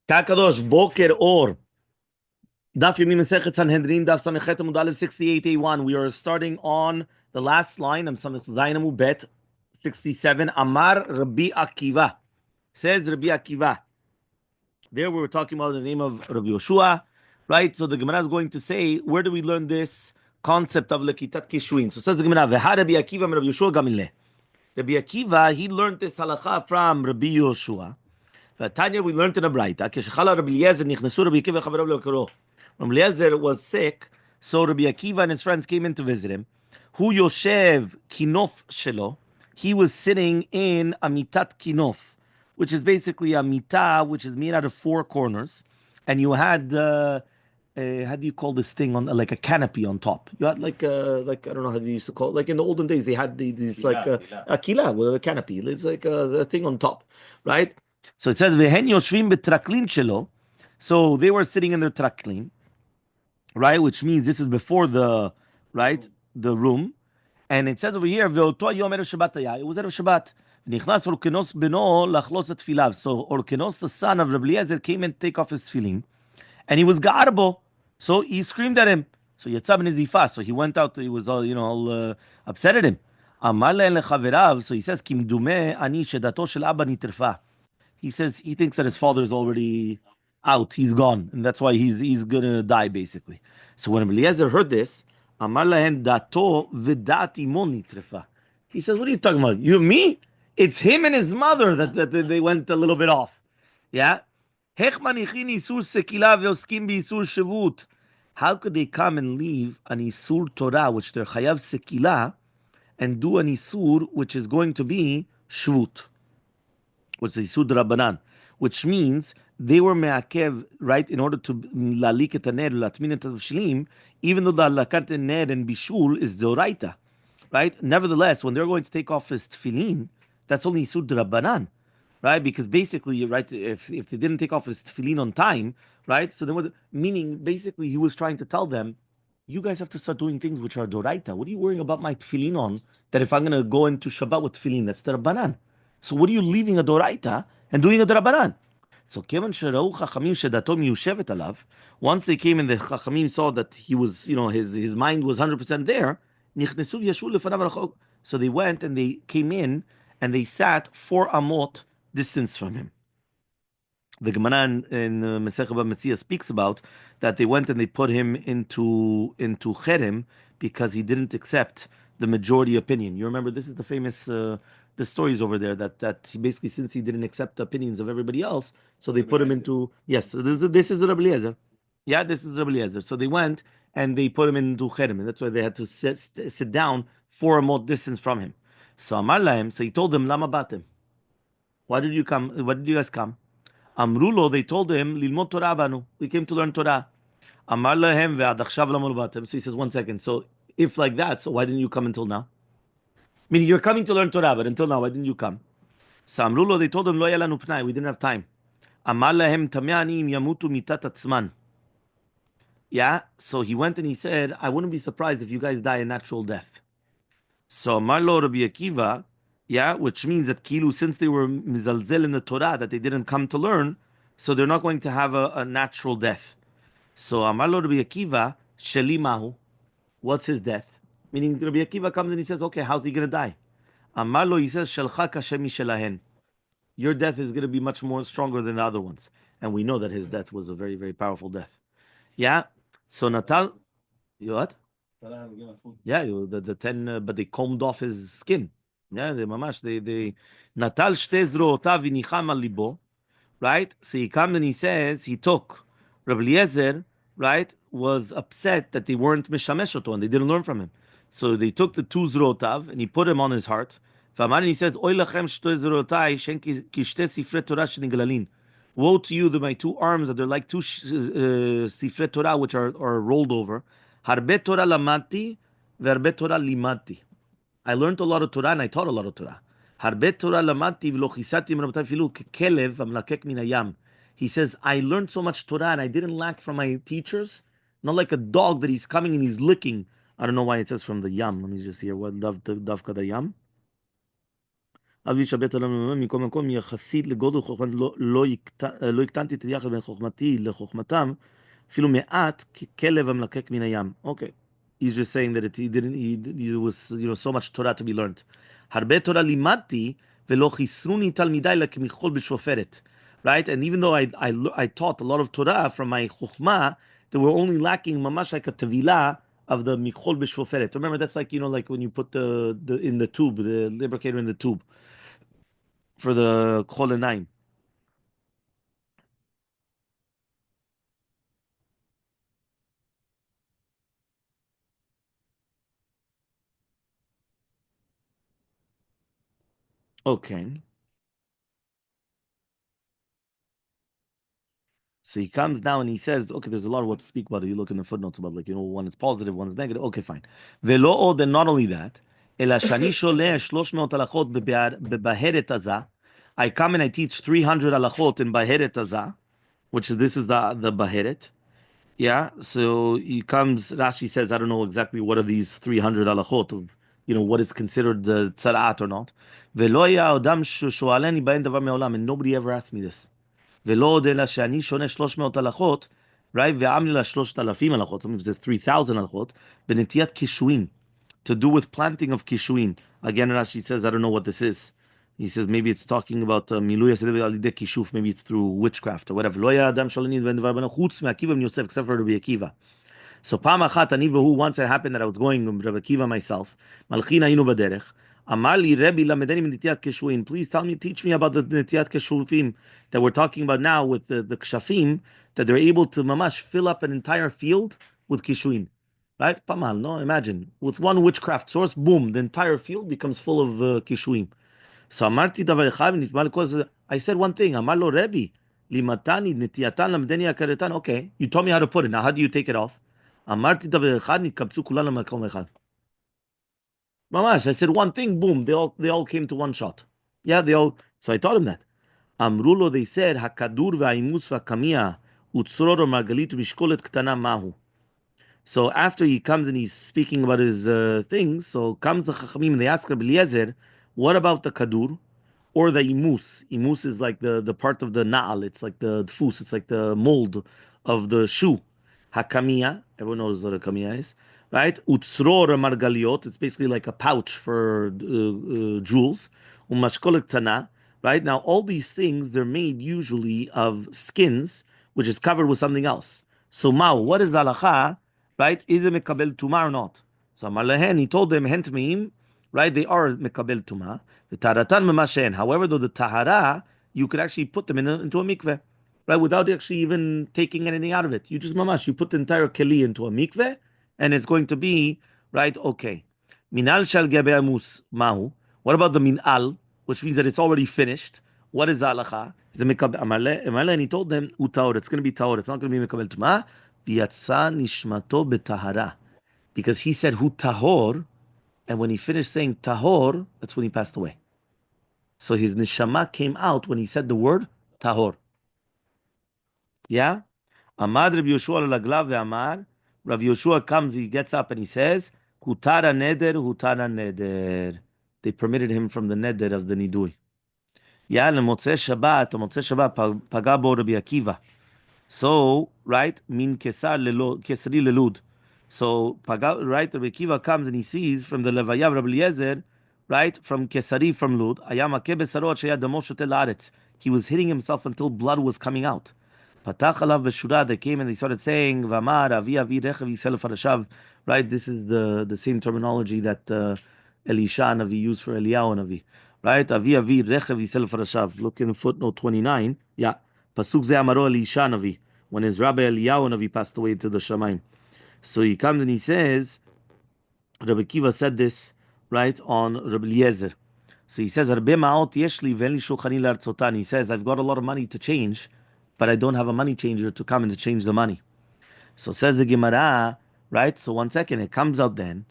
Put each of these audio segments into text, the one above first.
Kakadosh Boker Or. Daf Yomi Masechet Sanhedrin Daf Masechet Mudalev 68A1. We are starting on the last line. I'm Zainamu Bet 67. Amar Rabbi Akiva. Says Rabbi Akiva. There we were talking about the name of Rabbi Yoshua, right? So the Gemara is going to say, where do we learn this concept of Lekitat Kishuin? So says the Gemara, Veha Rabbi Akiva Rabbi Yoshua Gamileh. Rabbi Akiva, he learned this halacha from Rabbi Yoshua. Tanya, we learned in a Braita. Keshechala Rabbi Eliezer nichnesu Rabbi Akiva chavarav lekaro. Rabbi Eliezer was sick, so Rabbi Akiva and his friends came in to visit him. Hu yoshev kinof shelo. He was sitting in a mitat kinof, which is basically a mitah, which is made out of four corners, and you had how do you call this thing on like a canopy on top? You had like I don't know how they used to call it. Like in the olden days, they had these like a kila with a canopy. It's like a thing on top, right? So it says vehen yoshvim betraklin shelo. So they were sitting in their traklin, right? Which means this is before the the room, and it says over here ve'oto yom erev Shabbat haya. It was erev Shabbat. Nichnas Orkenos beno lachlos et tfilav. So Orkenos, the son of Rabbi Eliezer, came and take off his tefillin, and he was garbo. So he screamed at him. So Yatzab Nizifa. So he went out. He was all upset at him. Amaleh lechaverav. So he says Kimdume ani shedato shel abba nitrfa. He says he thinks that his father is already out. He's gone, and that's why he's gonna die basically. So when Eliezer heard this, Amar lahen dato v'dat imo nitrfa. He says, "What are you talking about? You and me? It's him and his mother that they went a little bit off." Yeah. How could they come and leave an isur Torah, which they're chayav sekila, and do an isur which is going to be shvut, which is isur drabanan, which means they were me'akev, right, in order to lalik et haner, latmin et shlim, even though the lakat ner and bishul is doraita, right? Nevertheless, when they're going to take off his tefillin, that's only isur drabanan, right? Because basically, right, if they didn't take off his tefillin on time, right? So then, meaning basically, he was trying to tell them, you guys have to start doing things which are doraita. What are you worrying about my tefillin on? That if I'm going to go into Shabbat with tefillin, that's the rabbanan. So what are you leaving a doraita and doing a drabanan? So kevan sherau chachamim shedatom yushevet alav. Once they came and the chachamim saw that he was, his mind was 100% there. Nichnesu yashu lefanav rachok. So they went and they came in and they sat 4 amot distance from him. The Gemara in Masechet Metzia speaks about that they went and they put him into cherem because he didn't accept the majority opinion. You remember this is the famous the stories over there that he basically, since he didn't accept the opinions of everybody else, so they put him into So this is Rabbi Eliezer. Yeah, this is Rabbi Eliezer. So they went and they put him into cherem, and that's why they had to sit down 4 amot distance from him. So Amar lahem, so he told them, Lama batem. Why did you come? Why did you guys come? Amrulo, they told him, Lilmot Torah banu. We came to learn Torah. Amar lahem ve'ad achshav lamol batem. So he says, 1 second. So if like that, so why didn't you come until now? Meaning you're coming to learn Torah, but until now, why didn't you come? So Amrulo, they told him, Lo yalanu pnai. We didn't have time. Amar lahem tamyani im yamutu mitat atzman. Yeah. So he went and he said, I wouldn't be surprised if you guys die a natural death. So Marlo Rabbi Akiva, yeah, which means that Kilu, since they were mizalzel in the Torah, that they didn't come to learn, so they're not going to have a natural death. So Amarlo Rabbi Akiva, Sheli Mahu, what's his death? Meaning Rabbi Akiva comes and he says, okay, how's he going to die? Amarlo, he says, Shelcha kashem shelahen. Your death is going to be much more stronger than the other ones. And we know that his death was a very, very powerful death. Yeah? So Natal, you what? Yeah, the 10, but they combed off his skin. Yeah, they natal shte zrootav v'nicham al libo, right? So he comes and he says he took Rabbi Eliezer, right? Was upset that they weren't mishamesh oto and they didn't learn from him. So they took the 2 zrootav and he put him on his heart. And he says, Oy lachem shte zrootai shen ki shte sifrei Torah sheniglalin. Woe to you that my 2 arms that they're like 2 sifrei Torah which are rolled over. Harbe Torah lamati, verbe Torah limati. I learned a lot of Torah and I taught a lot of Torah. Harbe Torah lamati v'lo chisati m'rabbatai filu kekelev amlakek min hayam. He says, I learned so much Torah and I didn't lack from my teachers. Not like a dog that he's coming and he's licking. I don't know why it says from the yam. Let me just hear what davka the yam. אבי שבת עולם מכל מקום יחסית לגודל חוכמה לא הקטנתי את היחד בין חוכמתי לחוכמתם אפילו מעט ככלב המלקק מן הים. Okay. He's just saying that he didn't, he was, so much Torah to be learned. הרבה תורה לימדתי ולא חיסרוני תלמידיי לכמיכול בשופרת. Right? And even though I taught a lot of Torah from my chokmah, they were only lacking mamash like a tevilah of the michol b'shoferet. Remember, that's like, like when you put the in the tube, the lubricator in the tube for the kol nine. Okay. So he comes now and he says, okay, there's a lot of what to speak about. You look in the footnotes about, like, one is positive, one is negative. Okay, fine. Velo od, and not only that, אלא שאני שולח 300 הלכות בבהרת עזה. I come and I teach 300 halachot in Baheret Azah, which is this is the Baheret. Yeah, so he comes, Rashi says, I don't know exactly what are these 300 halachot of, what is considered the tzara'at or not. ולא היה אדם ששואלני בהן דבר מעולם, and nobody ever asked me this. ולא עוד אלא שאני שונה 300 הלכות, right? ועמלי לה 3,000 הלכות, זאת אומרת, זה 3,000 הלכות, בנטיית קישואין, to do with planting of kishuin. Again, Rashi says, I don't know what this is. He says maybe it's talking about milui aseh al yidei kishuf, maybe it's through witchcraft or whatever. Lo ya adam shalani ben devar b'no chutz me'Akiva ben Yosef, except for Rabbi Akiva. So פעם אחת אני והוא, once it happened that I was going with Rabbi Akiva myself, מלכין היינו בדרך, אמר לי רבי למדני מנטיית קשופים, please tell me, teach me about the נטיית קשופים that we're talking about now with the kshafim, that they're able to mamash fill up an entire field with kishuin. Right? Pamal, no? Imagine. With one witchcraft source, boom, the entire field becomes full of kishuim. So אמרתי דבר אחד, ונשמע לכל זה, I said one thing, אמר לו רבי, לימתני נטייתן למדני הכרתן, okay, you told me how to put it, now how do you take it off? אמרתי דבר אחד, נתקבצו כולם למקום אחד. ממש, I said one thing, boom, they all came to one shot. Yeah, so I taught him that. אמרו לו, they said, הכדור והאימוס והקמיע, וצרור ומרגלית ומשקולת קטנה מהו. So after he comes and he's speaking about his things, so comes the Chachamim and they ask Rabbi Eliezer, what about the kadur or the imus? Imus is like the part of the na'al, it's like the dfus, it's like the mold of the shoe. Hakamiya, everyone knows what a kamiya is, right? Utsror margaliot, it's basically like a pouch for jewels. Umashkolek tana, right? Now all these things, they're made usually of skins, which is covered with something else. So Mao, what is halacha? Right? Is it mekabel tuma or not? So Amar lehen, he told them, hentmeim, right? They are mekabel tuma. The taratan memashen. However, though the tahara, you could actually put them into a mikveh, right? Without actually even taking anything out of it. You just mamash, you put the entire keli into a mikveh, and it's going to be, right, okay. Minal shal gebe amus mahu. What about the minal, which means that it's already finished? What is halacha? Is it mekabel? Amar lehen, and he told them, utaor, it's going to be taor, it's not going to be mekabel tuma. Yatsa nishmato betahara, because he said hu tahor, and when he finished saying tahor, that's when he passed away. So his neshama came out when he said the word tahor. Yeah? Amad Rabbi Yoshua laglav ve'amar. Rabbi Yoshua comes, he gets up and he says, hutara neder, hutara neder. They permitted him from the neder of the nidui. Yeah, lemotzei Shabbat paga bo Rabbi Akiva. So, right, min kesari lelud. So, right, Rabbi Akiva comes and he sees from the Levaya of Rabbi Eliezer, right, from Kesari, from Lud, he was hitting himself until blood was coming out. Patach alav b'shura, they came and they started saying, Vamar, avi avi rechav yisel farashav. Right, this is the same terminology that Elisha Navi used for Eliyahu Navi. Right, avi avi rechav yisel farashav. Look in footnote 29. Yeah. Pasuk ze amaro Elisha Navi, when his Rabbi Eliyahu Navi passed away to the Shamayim. So he comes and he says, Rabbi Kiva said this, right, on Rabbi Eliezer. So he says, he says, I've got a lot of money to change, but I don't have a money changer to come and to change the money. So says the Gemara, right? So one second, it comes out then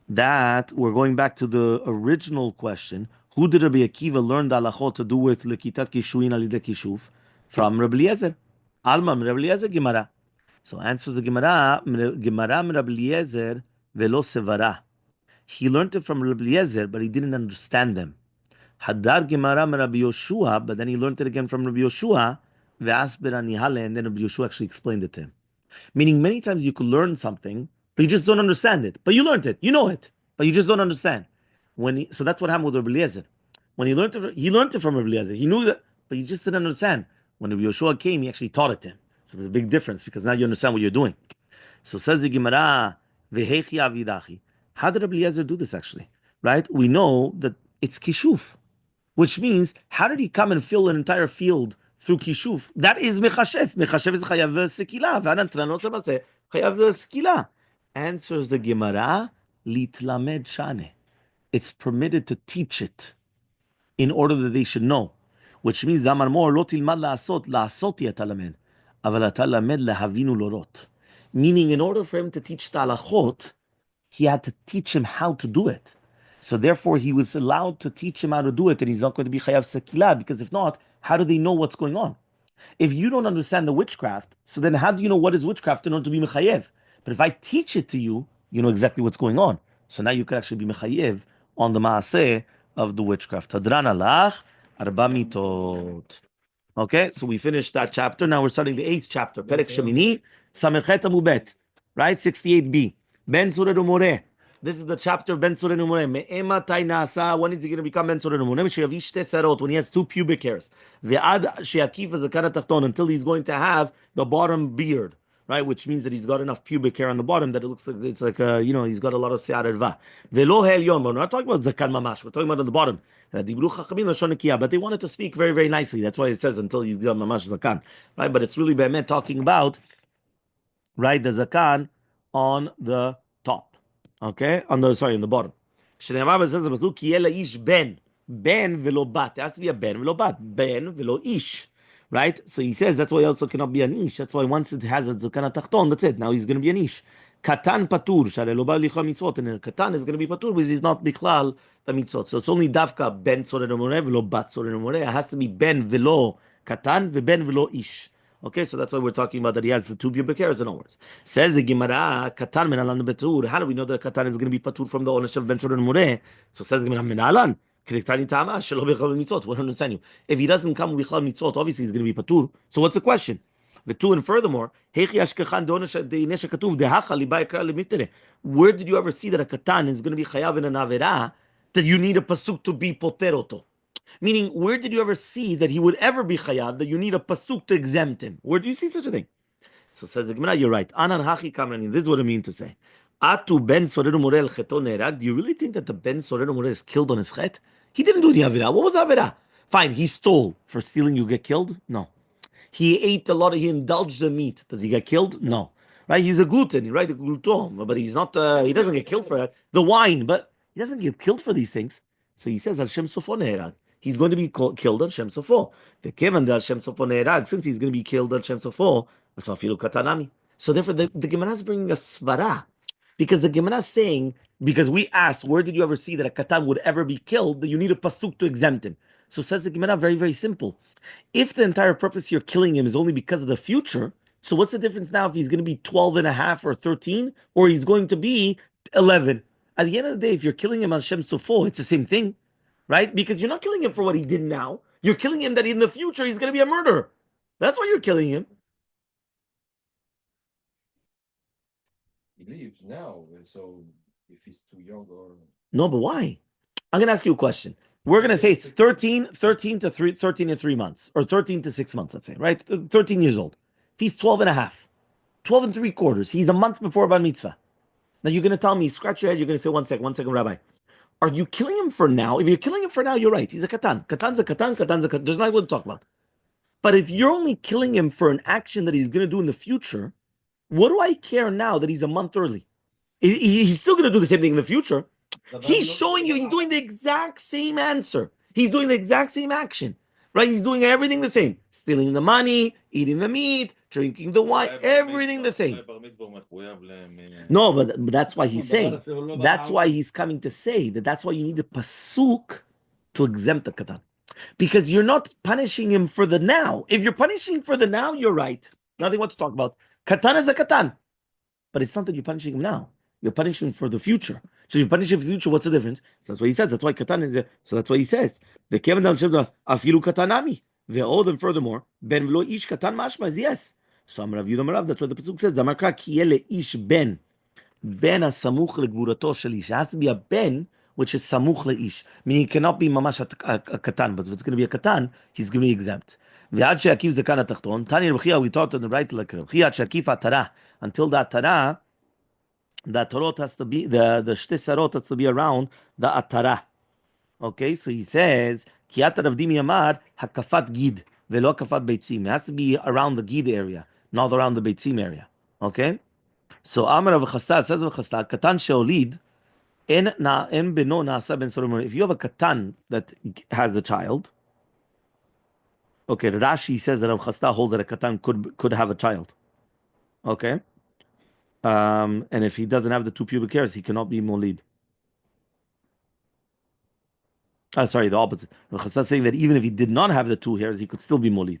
that we're going back to the original question. Who did Rabbi Akiva learn the halachot to do with lekitat kishuin alidei kishuv? From Rabbi Eliezer. Alma, Rabbi Eliezer Gemara. So answers the Gemara, Rabbi Eliezer velo sevara. He learned it from Rabbi Eliezer, but he didn't understand them. Hadar Gemara Rabbi Yoshua, but then he learned it again from Rabbi Yoshua, Ve'asber Anihale, and then Rabbi Yoshua actually explained it to him. Meaning many times you could learn something, but you just don't understand it. But you learned it, you know it, but you just don't understand. So that's what happened with Rabbi Eliezer. When he learned it from Rabbi Eliezer. He knew that, but he just didn't understand. When Rabbi Yoshua came, he actually taught it to him. So there's a big difference because now you understand what you're doing. So says the Gemara, Vehechi avidachi. How did Rabbi Eliezer do this actually? Right? We know that it's kishuf, which means how did he come and fill an entire field through kishuf? That is mechashev. Mechashev is chayav sekila. V'anantranot sebaseh chayav sekila. Answers the Gemara, litlamed shane. It's permitted to teach it in order that they should know. Which means Zamar Mor lo tilmad la'asot yatalamed. Aval atalamed lahavinu lorot. Meaning, in order for him to teach the halachot, he had to teach him how to do it. So therefore, he was allowed to teach him how to do it, and he's not going to be chayav sekila, because if not, how do they know what's going on? If you don't understand the witchcraft, so then how do you know what is witchcraft in order to be mechayev? But if I teach it to you, you know exactly what's going on. So now you could actually be mechayev on the maaseh of the witchcraft. Tadran alach arba mitot. Okay, so we finished that chapter. Now we're starting the 8th chapter. Perek Shemini, Samechet Amubet, right? 68b. Ben Surah Umoreh. This is the chapter of Ben Surah Umoreh. Me'ema Tainasa. When is he going to become Ben Surah Umoreh? Sheyavish Serot, when he has 2 pubic hairs. Ve'ad Sheakif Zakana Tachton, until he's going to have the bottom beard, right? Which means that he's got enough pubic hair on the bottom that it looks like it's like he's got a lot of Se'ar Erva. Ve'lo Ha'elyon. We're not talking about Zakan Mamash. We're talking about on the bottom. But they wanted to speak very, very nicely. That's why it says until he's got mamash zakan, right? But it's really be'emet talking about, right, the zakan on the top, okay, on the bottom. Says ki ben velo bat. It has to be a ben velo bat, ben velo ish, right? So he says that's why he also cannot be an ish. That's why once it has a zakan tachton, that's it. Now he's going to be an ish. Katan patur, share lo ba licha mitzvot, and katan is going to be patur because he's not bichlal the mitzvot. So it's only davka ben soren umoreh velo bat soren umoreh. It has to be ben velo katan ve velo ish. Okay, so that's why we're talking about that he has the 2 pubic hairs in other words. Says the Gemara, katan menalan betur. How do we know that katan is going to be patur from the ownership of ben soren umoreh? So says the Gemara menalan. What understand you? If he doesn't come with mitzvot, obviously he's going to be patur. So what's the question? The 2, and furthermore, where did you ever see that a katan is going to be chayav in an avera that you need a pasuk to be poteroto? Meaning, where did you ever see that he would ever be chayav that you need a pasuk to exempt him? Where do you see such a thing? So says the Gemara, you're right. Anan hachi kamrani. This is what I mean to say. Atu ben sorer umoreh cheto nerag. Do you really think that the ben sorer umoreh is killed on his chet? He didn't do the avera. What was the avera? Fine, he stole. For stealing, you get killed? No. He ate a lot he indulged the meat. Does he get killed? No. Right? He's a gluten, right? A gluton, but he's not, he doesn't get killed for that. The wine, but he doesn't get killed for these things. So he says, Al Shem Sofo Neherag. He's going to be killed on Shem Sofo. The Kevan Al Shem Sofo Neherag, since he's going to be killed on Shem Sofo, so Afilu Katanami. So therefore, the Gemara is bringing a svara. Because the Gemara is saying, because we asked, where did you ever see that a katan would ever be killed, that you need a pasuk to exempt him? So says the Gemara, very, very simple. If the entire purpose you're killing him is only because of the future, so what's the difference now if he's going to be 12 and a half or 13, or he's going to be 11? At the end of the day, if you're killing him on Shem Sofo, it's the same thing, right? Because you're not killing him for what he did now. You're killing him that in the future he's going to be a murderer. That's why you're killing him. He leaves now, so if he's too young or... No, but why? I'm going to ask you a question. We're going to say it's 13 and 3 months, or 13 to 6 months, let's say, right? 13 years old. If he's 12 and a half, 12 and 3/4, he's a month before Bar Mitzvah. Now you're going to tell me, scratch your head, you're going to say, one second, Rabbi. Are you killing him for now? If you're killing him for now, you're right. He's a katan. Katan's a katan. There's not what to talk about. But if you're only killing him for an action that he's going to do in the future, what do I care now that he's a month early? He's still going to do the same thing in the future. He's showing you, he's doing the exact same answer. He's doing the exact same action, right? He's doing everything the same. Stealing the money, eating the meat, drinking the wine, everything the same. No, but that's why he's saying. That's why he's coming to say that's why you need a pasuk to exempt the katan. Because you're not punishing him for the now. If you're punishing for the now, you're right. Nothing what to talk about. Katan is a katan. But it's not that you're punishing him now. You're punishing for the future. So you're punishing for the future. What's the difference? That's what he says. That's why katan is. So that's why he says. וכיוון דן שבזה, אפילו קטן נמי. ועוד and furthermore, בן ולא איש קטן משמע, is yes. So אמר רב יהודה אמר רב, that's what the pasuk says, זה אמר קרא, כי יהיה לאיש בן, בן הסמוך לגבורתו של איש. It has to be a בן, which is סמוך לאיש. Meaning, it cannot be ממש הקטן, but if it's going to be a קטן, he's going to be exempt. ועד שעקיף זה כאן התחתון, תני רב חייא, we taught on the right like רב חייא, עד שעקיף התרה, until that התרה, the tarot has to be, the shte sarot has to be around the atara. Okay, so he says, Kiat Rav Dimi Amar, Hakafat Gid, velo Hakafat Beitzim. It has to be around the Gid area, not around the Beitzim area. Okay? So Amar Rav Chasta says Rav Chasta, Katan Sheolid, en beno naasa ben Solomon. If you have a Katan that has the child, okay, Rashi says that Rav Chasta holds that a Katan could have a child. Okay? And if he doesn't have the two pubic hairs, he cannot be Molid. Sorry, the opposite. Chassidus saying that even if he did not have the two hairs, he could still be molid.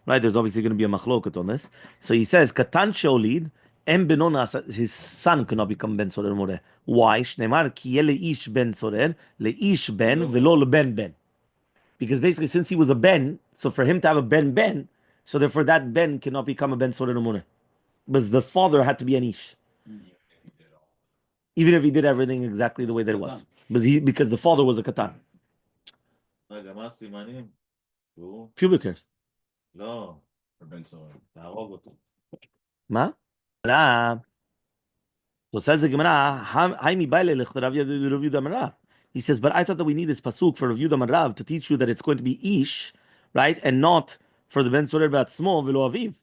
Right? There's obviously going to be a machloket on this. So he says, Katan sheolid, em benonas, his son cannot become ben sorer more. Why? Shneimar ki ish ben sorer, ish ben, velo ben ben. Because basically, since he was a ben, so for him to have a ben ben, so therefore that ben cannot become a ben sorer more. Because the father had to be an ish. Even if he did everything exactly the way that it was. Because the father was a katan. רגע, מה הסימנים? pubic hairs. לא, בן סורר, תהרוג אותו. מה? So says the Gemara, he says, but I thought that we need this pasuk for Rav Yudah Marav to teach you that it's going to be ish, right, and not for the ben sorer b'atzmo v'lo aviv.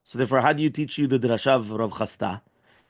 So therefore, how do you teach you the drasha of Rav Chasta?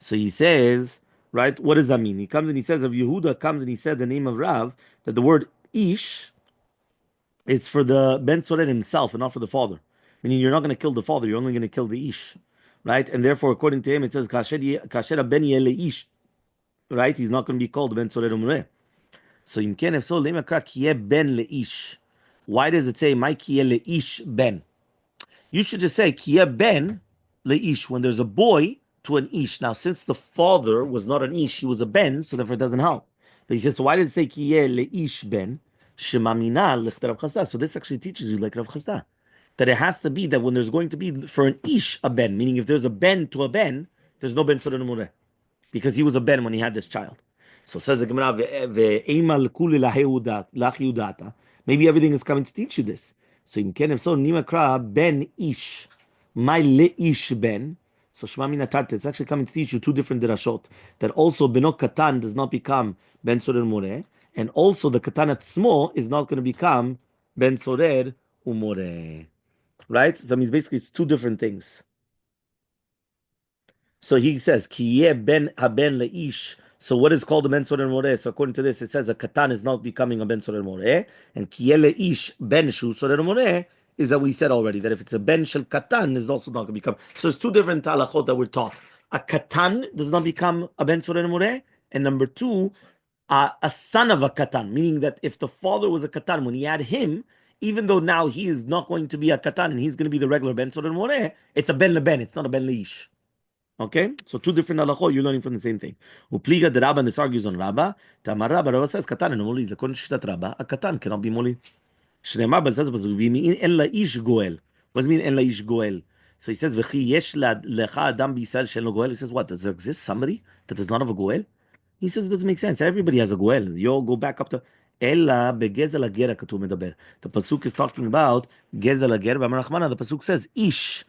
So he says, right, what does that mean? He comes and he says, Rav Yehuda comes and he said the name of Rav, that the word ish, it's for the ben sorer himself and not for the father. Meaning you're not going to kill the father, you're only going to kill the ish. Right? And therefore, according to him, it says, Kasher ben ish. Right? He's not going to be called ben sorer umreh. So, if so, ben leish. Why does it say, my leish ben? You should just say, ben leish, when there's a boy to an ish. Now, since the father was not an ish, he was a ben, so therefore it doesn't help. But he says, so why does it say, leish ben? So this actually teaches you like Rav Chasta, that it has to be that when there's going to be for an ish a ben, meaning if there's a ben to a ben, there's no ben for the numureh, because he was a ben when he had this child. So says the Gemara, maybe everything is coming to teach you this. So if so, nimakra ben ish, my leish ben. So Shema Min Atarte, it's actually coming to teach you two different dirashot. That also Beno Katan does not become Ben Sorer Moreh, and also the Katan Atzmo is not going to become Ben Sorer Umoreh. Right? So that means basically it's two different things. So he says, Ki yeh ben haben leish. So what is called a ben sorer moreh? So according to this, it says a katan is not becoming a ben sorer moreh, and ki yeh leish ben shu sorer moreh is that we said already that if it's a ben shel katan is also not going to become. So there's two different halachot that we're taught. A katan does not become a ben sorer moreh, and number two, a son of a katan, meaning that if the father was a katan, when he had him, even though now he is not going to be a katan and he's going to be the regular ben sorer moreh, it's a ben leben, it's not a ben leish. Okay, so two different halachot, you're learning from the same thing. Upliga the Rabba, and this argues on Rabba. Tamar Rabba, Rabba says katan and molid. According to Shtat Rabba, a katan cannot be molid. Shneimar says en la ish goel. What does it mean en la ish goel? So he says v'chi yesh lecha adam b'Yisrael shelo goel. He says what? Does there exist somebody that does not have a goel? He says it doesn't make sense. Everybody has a goel. You all go back up to Ella begezel ager katuv medaber. The pasuk is talking about gezel ager. The pasuk says ish.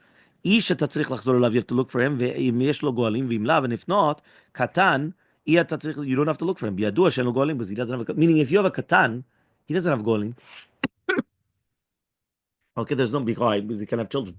איש אתה צריך לחזור אליו, you have to look for him, ואם יש לו גואלים ואם לאו, and if not, קטן, אתה צריך, you don't have to look for him, בידוע שאין לו גואלים, because he doesn't have a, meaning if you have a קטן, he doesn't have גואלים. Okay, there's no, because he can have children.